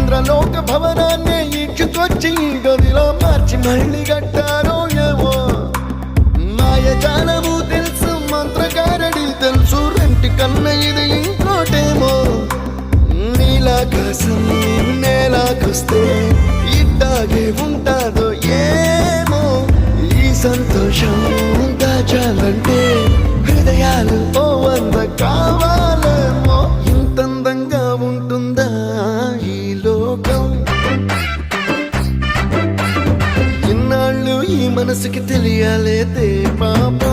ఇంద్రలోక భవనాన్ని ఈడ్చుకొచ్చి గదిలో మార్చి మళ్ళీ కట్టారో ఏమో మాయజాలము తెలుసు మంత్రగారడి తెలుసు రెంటి కన్న ఇది ఇంకోటేమో నీలాకాశం నేలాకొస్తే ఇట్టాగే ఉంటాదో ఏమో ఈ సంతోషం దాచాలంటే హృదయాలు ఓ వంద కావాలేమో ఇంతందంగా ఉంటుందా ఈ లోకం ఇన్నాళ్ళు ఈ మనసుకి తెలియాలేదే పాపం